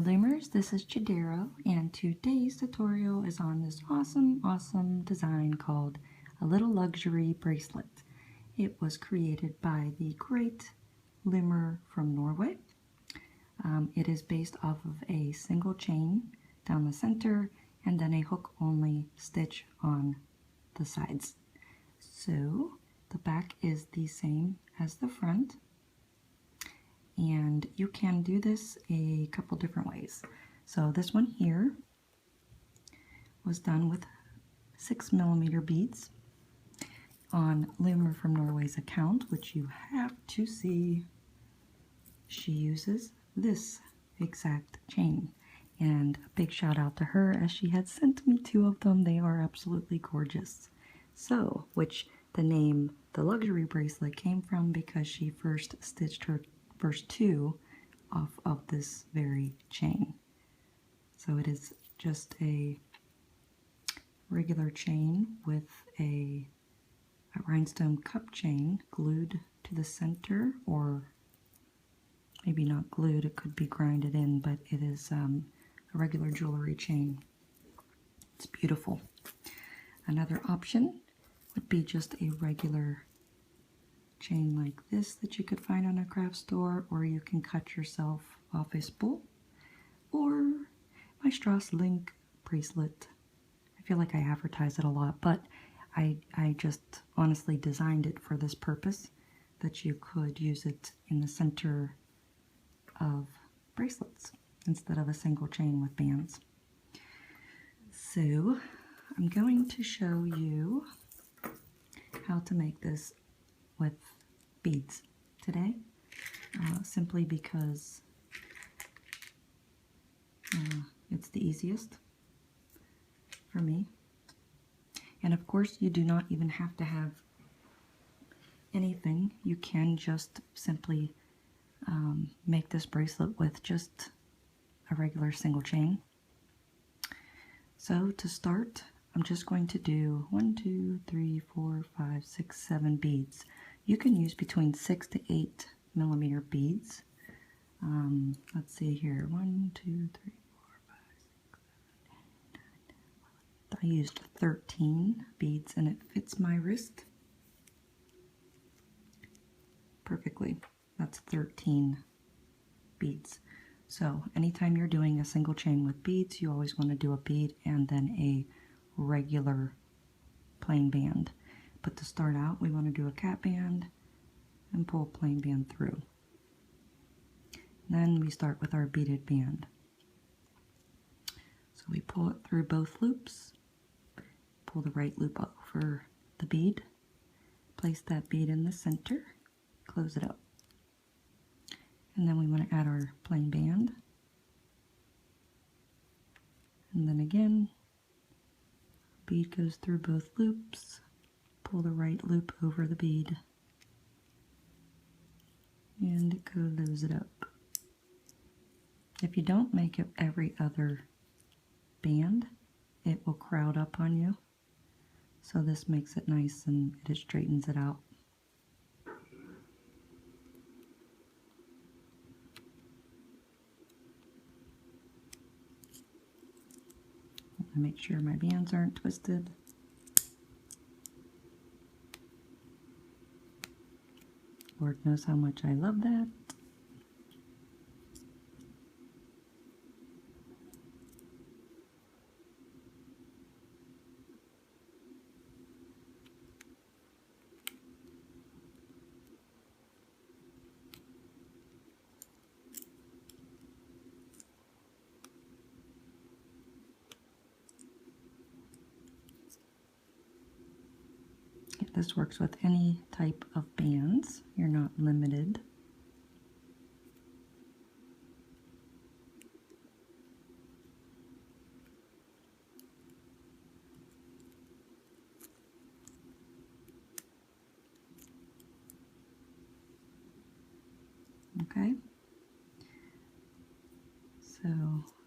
Hello Loomers, this is Chodaros, and today's tutorial is on this awesome design called a little luxury bracelet. It was created by the great Loomer.From.Norway. It is based off of a single chain down the center and then a hook only stitch on the sides. So the back is the same as the front. And you can do this a couple different ways. So this one here was done with 6mm beads on Loomer.From.Norway's account, which you have to see. She uses this exact chain. And a big shout out to her, as she had sent me 2 of them. They are absolutely gorgeous. So, which the name, the luxury bracelet, came from because she first stitched her first 2 off of this very chain. So it is just a regular chain with a rhinestone cup chain glued to the center, or maybe not glued, it could be grinded in, but it is a regular jewelry chain. It's beautiful. Another option would be just a regular chain like this that you could find on a craft store, or you can cut yourself off a spool, or my Strauss link bracelet. I feel like I advertise it a lot, but I just honestly designed it for this purpose, that you could use it in the center of bracelets instead of a single chain with bands. So I'm going to show you how to make this with beads today, simply because it's the easiest for me. And of course, you do not even have to have anything. You can just simply make this bracelet with just a regular single chain. So to start, I'm just going to do 1, 2, 3, 4, 5, 6, 7 beads. You can use between 6 to 8mm beads. Let's see here. 1, 2, 3, 4, 5, 6, 7, 8, 9, 10, 11. I used 13 beads and it fits my wrist perfectly. That's 13 beads. So anytime you're doing a single chain with beads, you always want to do a bead and then a regular plain band. But to start out, we want to do a cap band and pull a plain band through. Then we start with our beaded band. So we pull it through both loops, pull the right loop over the bead, place that bead in the center, close it up. And then we want to add our plain band. And then again, bead goes through both loops, pull the right loop over the bead, and close it up. If you don't make it every other band, it will crowd up on you. So this makes it nice and it straightens it out. I make sure my bands aren't twisted. Lord knows how much I love that. This works with any type of bands. You're not limited. Okay. So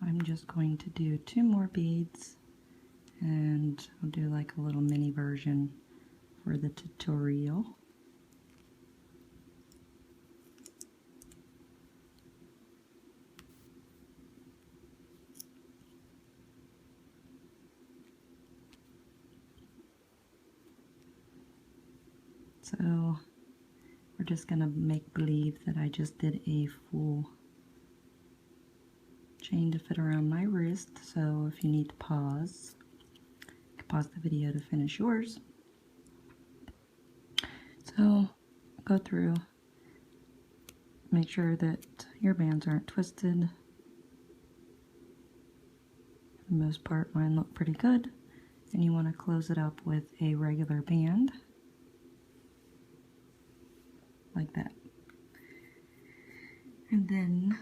I'm just going to do 2 more beads, and I'll do like a little mini version for the tutorial. So we're just gonna make believe that I just did a full chain to fit around my wrist. So if you need to pause, you can pause the video to finish yours. So go through, make sure that your bands aren't twisted. For the most part, mine look pretty good. And you want to close it up with a regular band, like that. And then,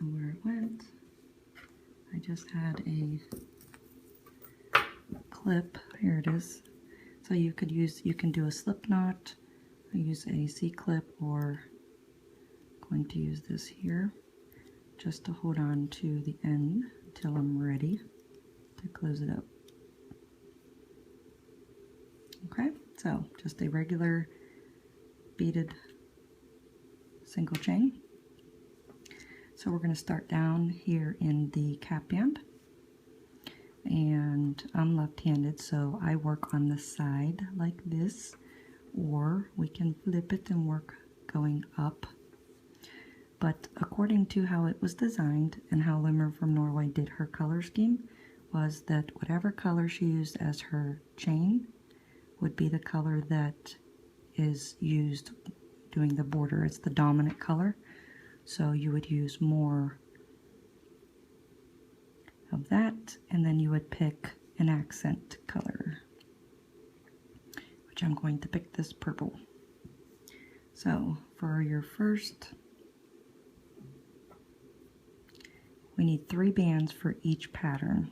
where it went, I just had a clip. Here it is. So you can do a slip knot, I use a C-clip, or I'm going to use this here just to hold on to the end until I'm ready to close it up. Okay, so just a regular beaded single chain. So we're going to start down here in the cap band, and I'm left-handed, so I work on the side like this, or we can flip it and work going up. But according to how it was designed and how Loomer.From.Norway did her color scheme, was that whatever color she used as her chain would be the color that is used doing the border. It's the dominant color, so you would use more of that, and then you would pick an accent color, which I'm going to pick this purple. So for your first, we need 3 bands for each pattern.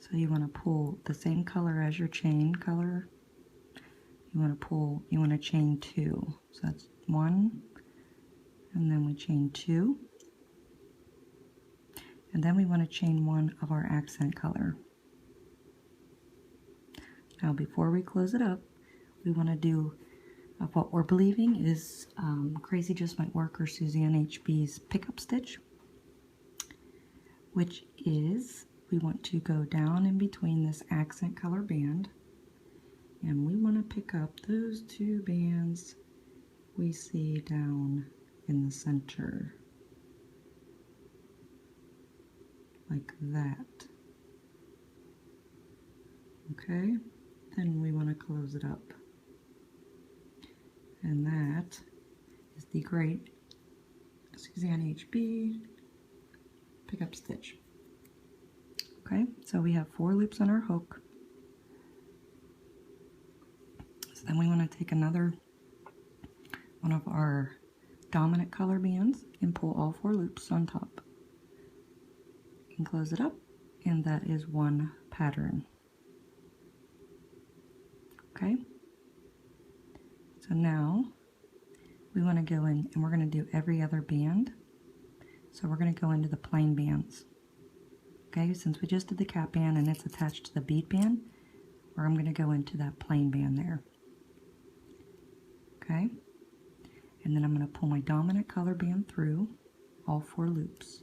So you want to pull the same color as your chain color. You want to chain 2. So that's 1, and then we chain 2. And then we want to chain 1 of our accent color. Now before we close it up, we want to do what we're believing is Crazy Just Might Work or Suzanne H-B's pickup stitch, which is we want to go down in between this accent color band, and we want to pick up those 2 bands we see down in the center, like that. Okay, then we want to close it up. And that is the great Suzanne H-B pickup stitch. Okay, so we have 4 loops on our hook. So then we want to take another one of our dominant color bands and pull all 4 loops on top. You can close it up, and that is 1 pattern. Okay, so now we want to go in and we're going to do every other band. So we're going to go into the plain bands. Okay, since we just did the cap band and it's attached to the bead band, I'm going to go into that plain band there. Okay, and then I'm going to pull my dominant color band through all 4 loops.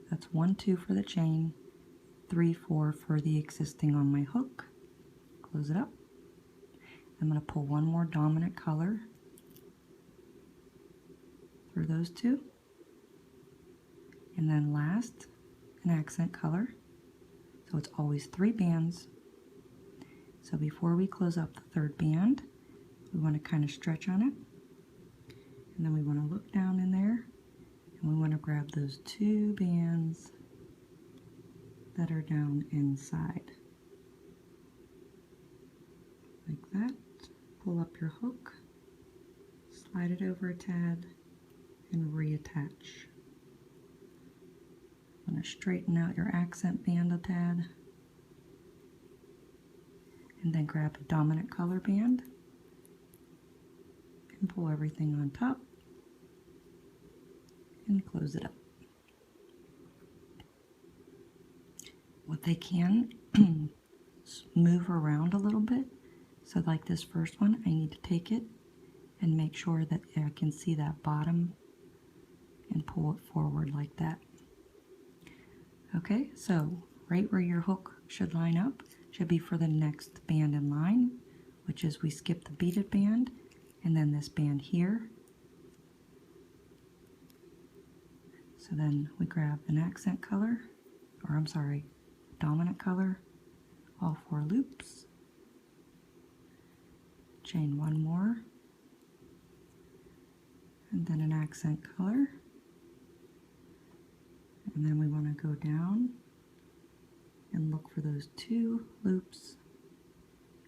That's 1, 2 for the chain, 3, 4 for the existing on my hook. Close it up. I'm going to pull 1 more dominant color through those 2, and then last an accent color. So it's always 3 bands. So before we close up the 3rd band, we want to kind of stretch on it, and then we want to look down in there, and we want to grab those 2 bands that are down inside, like that. Pull up your hook, slide it over a tad, and reattach. I'm going to straighten out your accent band a tad, and then grab a dominant color band and pull everything on top and close it up. What they can move around a little bit. So like this first one, I need to take it and make sure that I can see that bottom and pull it forward like that. Okay, so right where your hook should line up should be for the next band in line, which is we skip the beaded band and then this band here. So then we grab an accent color, or I'm sorry, dominant color, all 4 loops, chain 1 more, and then an accent color, and then we want to go down and look for those 2 loops.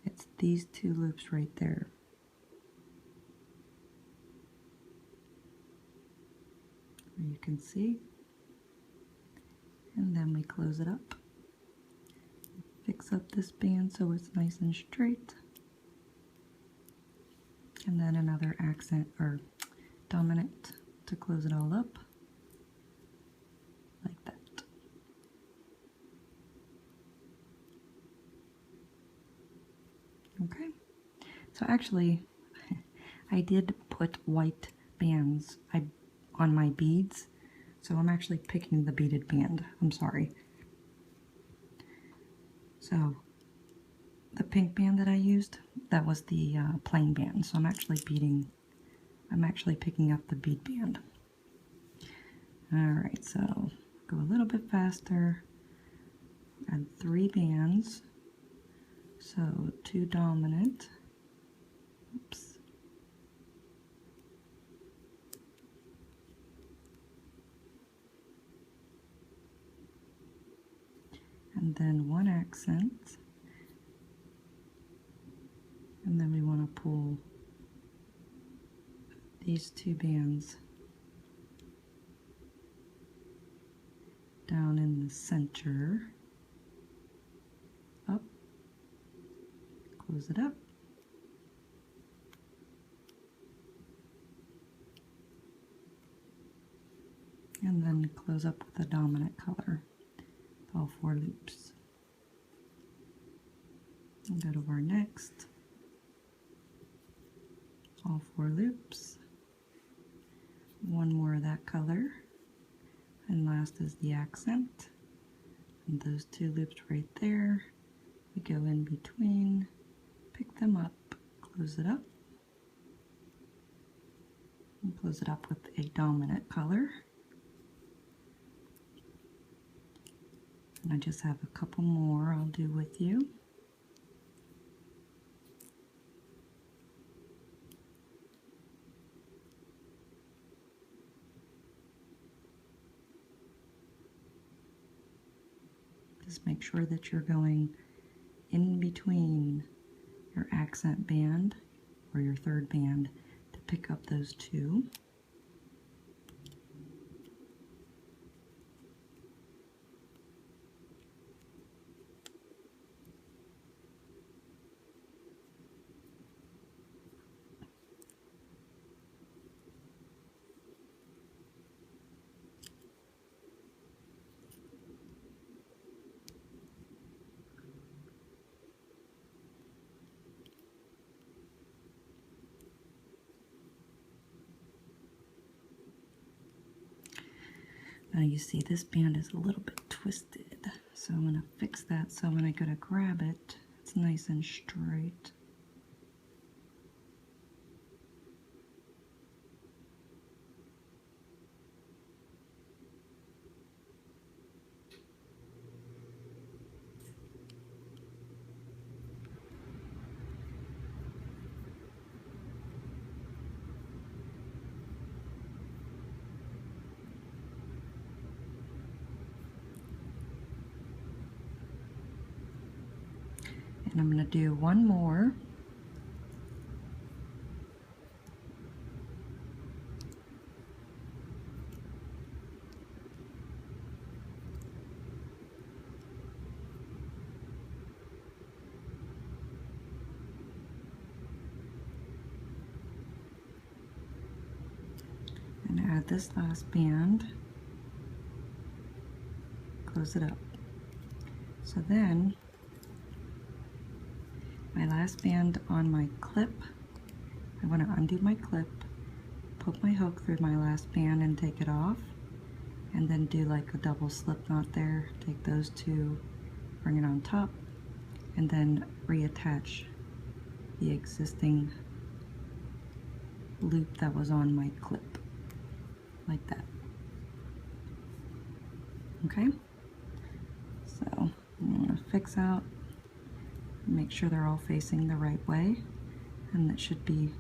It's these 2 loops right there. You can see, and then we close it up, fix up this band so it's nice and straight, and then another accent or dominant to close it all up like that. Okay, so actually I did put white bands on my beads, so I'm actually picking the beaded band. I'm sorry. So the pink band that I used, that was the plain band, so I'm actually picking up the bead band. Alright, so go a little bit faster, add 3 bands, so 2 dominant, oops, and then 1 accent, and then we want to pull these 2 bands down in the center, up, close it up, and then close up with a dominant color. All 4 loops. And go to our next. All 4 loops. 1 more of that color. And last is the accent. And those 2 loops right there. We go in between, pick them up, close it up. And close it up with a dominant color. And I just have a couple more I'll do with you. Just make sure that you're going in between your accent band or your 3rd band to pick up those 2. Now you see this band is a little bit twisted, so I'm going to fix that so when I go to grab it, it's nice and straight. And I'm going to do 1 more. And add this last band. Close it up. So then my last band on my clip, I want to undo my clip, put my hook through my last band and take it off, and then do like a double slip knot there, take those 2, bring it on top, and then reattach the existing loop that was on my clip, like that. Okay, so I'm going to fix out, make sure they're all facing the right way, and that should be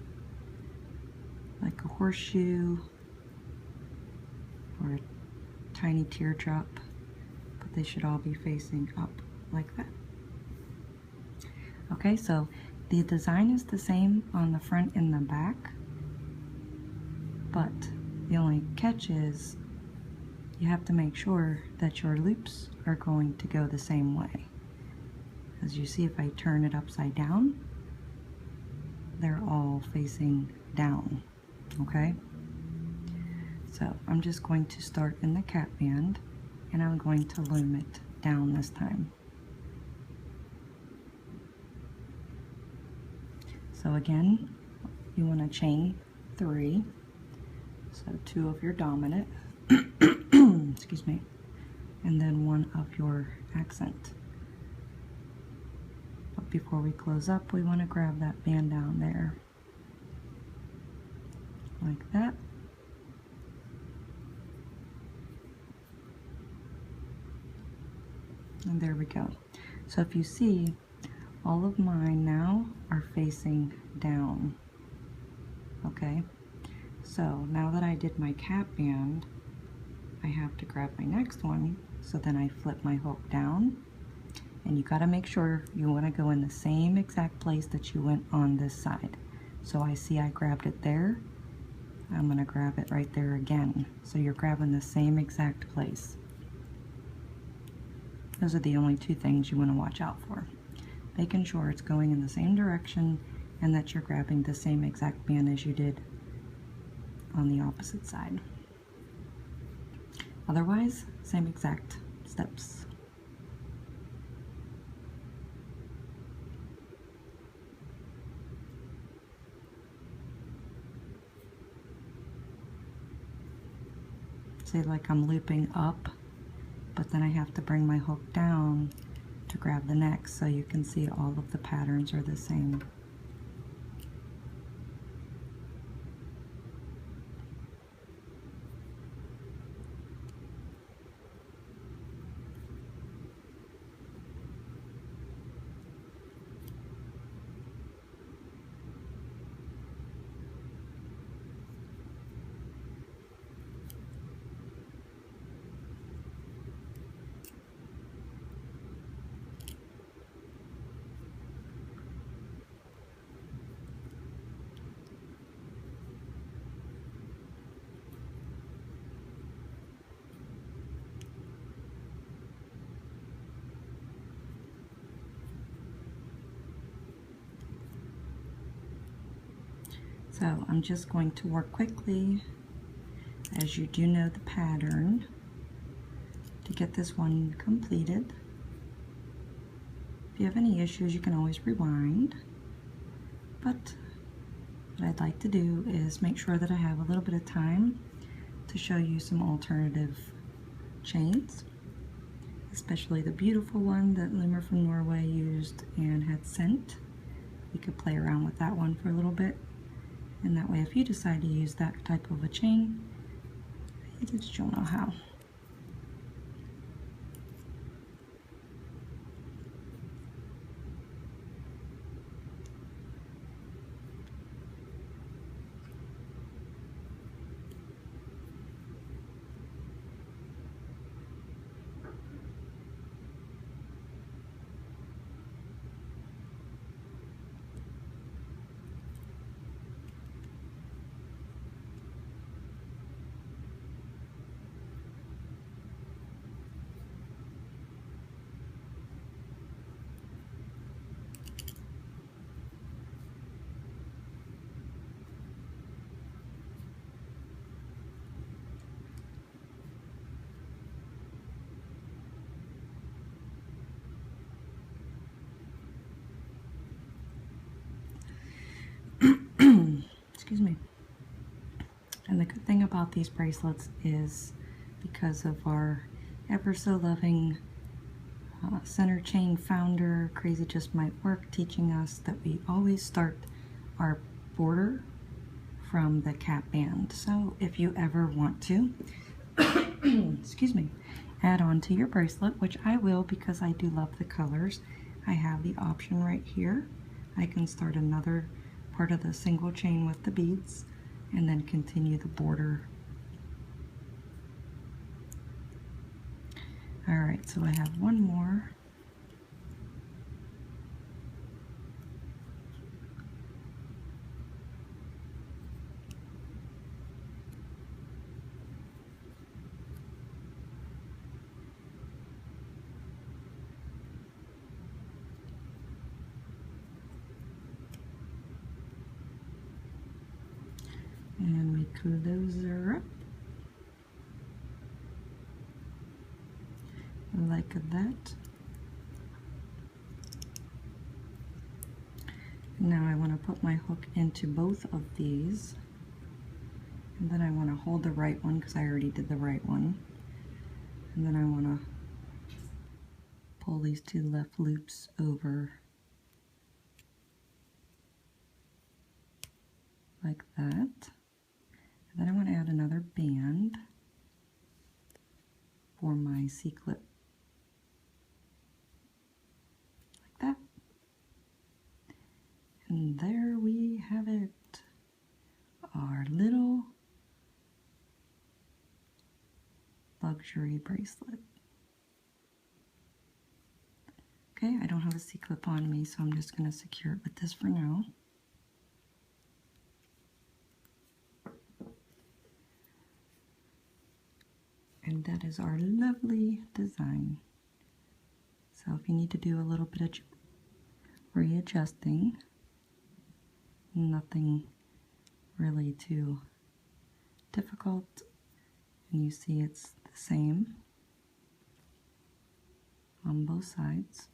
like a horseshoe or a tiny teardrop, but they should all be facing up like that. Okay, so the design is the same on the front and the back, but the only catch is you have to make sure that your loops are going to go the same way. As you see, if I turn it upside down, they're all facing down, okay? So I'm just going to start in the cap band, and I'm going to loom it down this time. So again, you want to chain 3, so 2 of your dominant, excuse me, and then 1 of your accent. But before we close up, we want to grab that band down there, like that. And there we go. So if you see, all of mine now are facing down. Okay, so now that I did my cap band, I have to grab my next one, so then I flip my hook down, and you got to make sure you want to go in the same exact place that you went on this side. So I see I grabbed it there, I'm going to grab it right there again, so you're grabbing the same exact place. Those are the only 2 things you want to watch out for. Making sure it's going in the same direction and that you're grabbing the same exact band as you did on the opposite side. Otherwise, same exact steps. Say like I'm looping up, but then I have to bring my hook down to grab the next, so you can see all of the patterns are the same. So I'm just going to work quickly, as you do know the pattern, to get this one completed. If you have any issues, you can always rewind, but what I'd like to do is make sure that I have a little bit of time to show you some alternative chains, especially the beautiful one that Loomer.From.Norway used and had sent. We could play around with that one for a little bit, and that way if you decide to use that type of a chain, you just don't know how. Excuse me. And the good thing about these bracelets is, because of our ever so loving center chain founder, Crazy Just Might Work, teaching us that we always start our border from the cap band. So if you ever want to, excuse me, add on to your bracelet, which I will because I do love the colors, I have the option right here. I can start another part of the single chain with the beads and then continue the border. Alright, so I have one more. And we close her up like that. Now I want to put my hook into both of these, and then I want to hold the right one because I already did the right one, and then I want to pull these two left loops over like that. And then I want to add another band for my C-clip, like that. And there we have it, our little luxury bracelet. Okay, I don't have a C-clip on me, so I'm just going to secure it with this for now. And that is our lovely design. So if you need to do a little bit of readjusting, nothing really too difficult, and you see it's the same on both sides.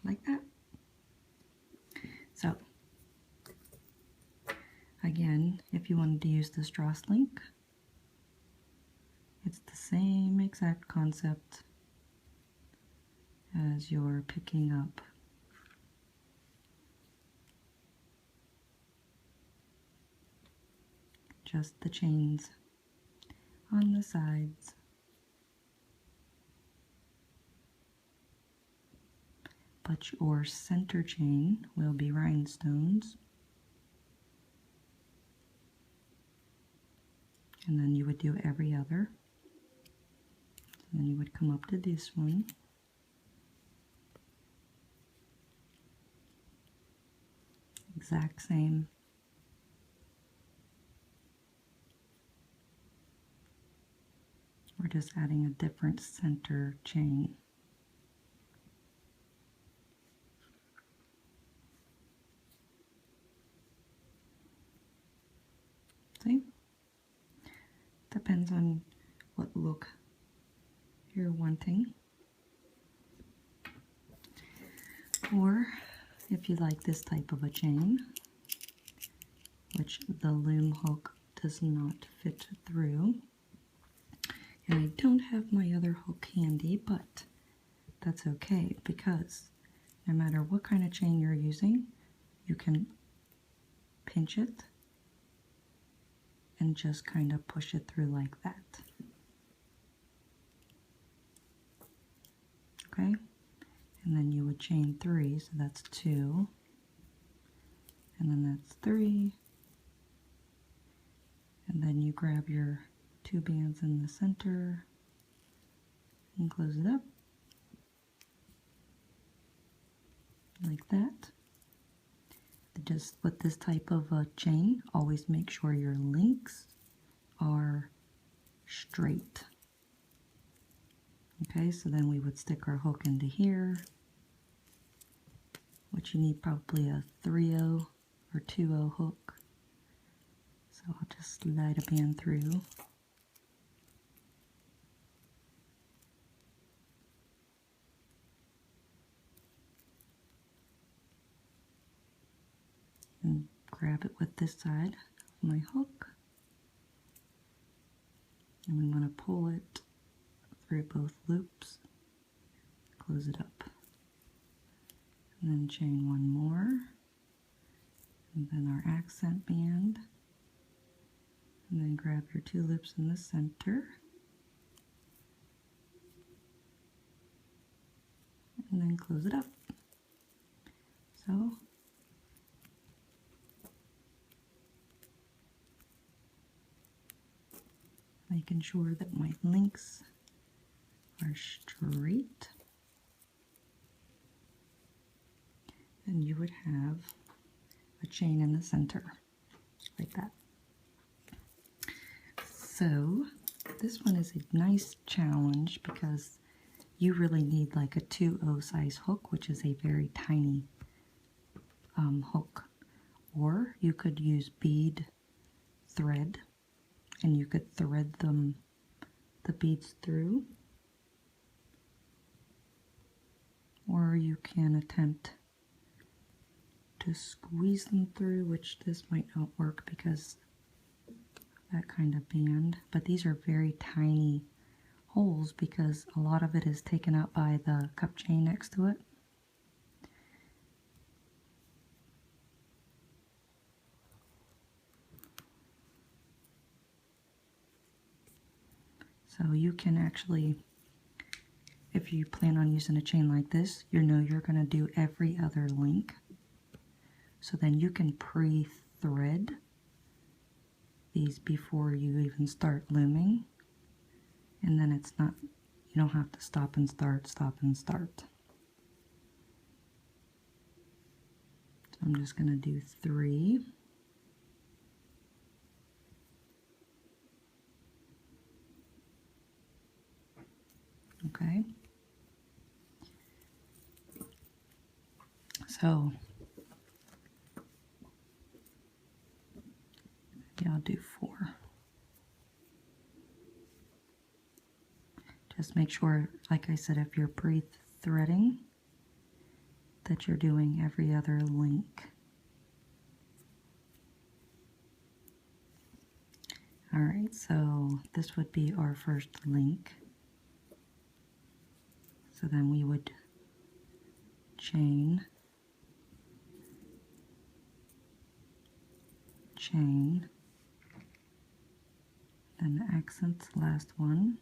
Like that. So again, if you wanted to use this Dross link, it's the same exact concept as you're picking up just the chains on the sides. But your center chain will be rhinestones. And then you would do every other. So then you would come up to this one. Exact same. We're just adding a different center chain. See? Depends on what look you're wanting. Or if you like this type of a chain, which the Loom hook does not fit through. And I don't have my other hook handy, but that's okay because no matter what kind of chain you're using, you can pinch it and just kind of push it through like that. Okay? And then you would chain 3, so that's 2. And then that's 3. And then you grab your 2 bands in the center and close it up like that. Just with this type of a chain, always make sure your links are straight. Okay, so then we would stick our hook into here, which you need probably a 3/0 or 2/0 hook. So I'll just slide a band through. And grab it with this side of my hook. And we want to pull it through both loops, close it up, and then chain one more, and then our accent band, and then grab your two loops in the center, and then close it up. So making sure that my links are straight, and you would have a chain in the center like that. So this one is a nice challenge because you really need like a 2/0 size hook, which is a very tiny hook, or you could use bead thread and you could thread the beads through, or you can attempt to squeeze them through, which this might not work because that kind of band, but these are very tiny holes because a lot of it is taken up by the cup chain next to it. So you can actually, if you plan on using a chain like this, you know you're going to do every other link. So then you can pre-thread these before you even start looming. And then it's not, you don't have to stop and start, stop and start. So I'm just going to do 3. Okay. So maybe I'll do 4. Just make sure, like I said, if you're pre-threading, that you're doing every other link. Alright, so this would be our first link. So then we would chain, chain, then the accent's the last one.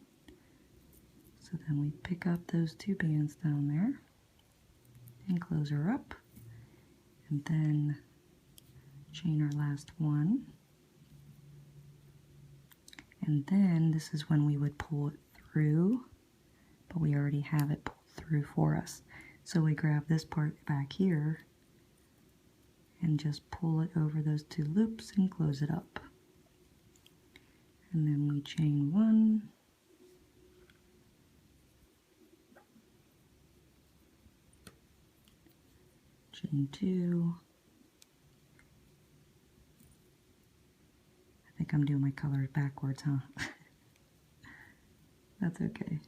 So then we pick up those 2 bands down there and close her up, and then chain our last one. And then this is when we would pull it through, but we already have it pulled through for us. So we grab this part back here and just pull it over those 2 loops and close it up. And then we chain 1, chain 2. I think I'm doing my colors backwards, huh? That's okay.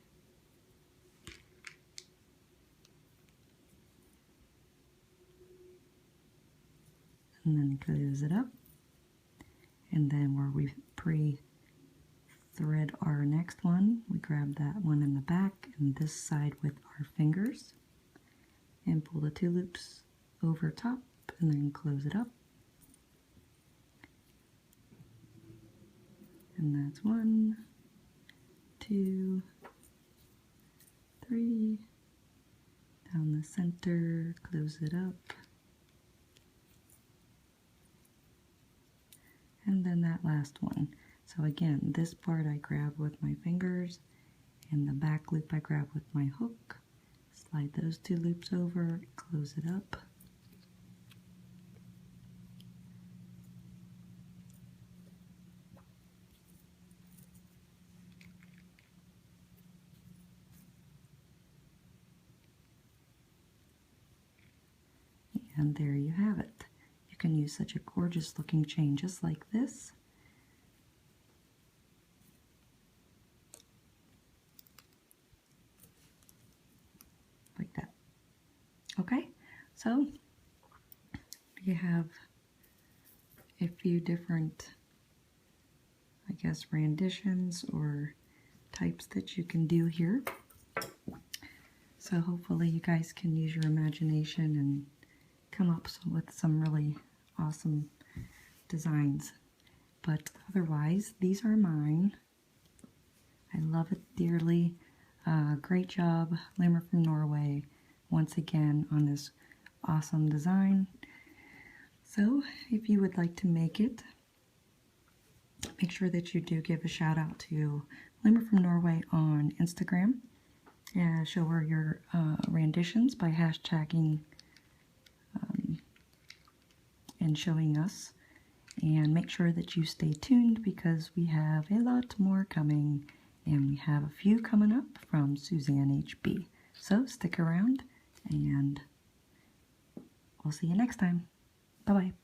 And then close it up. And then where we pre-thread our next one, we grab that one in the back and this side with our fingers and pull the 2 loops over top and then close it up. And that's 1, 2, 3, down the center, close it up. And then that last one. So again, this part I grab with my fingers, and the back loop I grab with my hook. Slide those 2 loops over, close it up. And there you have it. You can use such a gorgeous looking chain just like this. Like that. Okay, so you have a few different I guess, renditions or types that you can do here. So hopefully you guys can use your imagination and come up with some really awesome designs. But otherwise, these are mine. I love it dearly. Great job, Loomer.From.Norway, once again on this awesome design. So if you would like to make it, make sure that you do give a shout out to Loomer.From.Norway on Instagram. Show her your renditions by hashtagging and showing us. And make sure that you stay tuned because we have a lot more coming. And we have a few coming up from Suzanne H-B. So stick around and we'll see you next time. Bye-bye.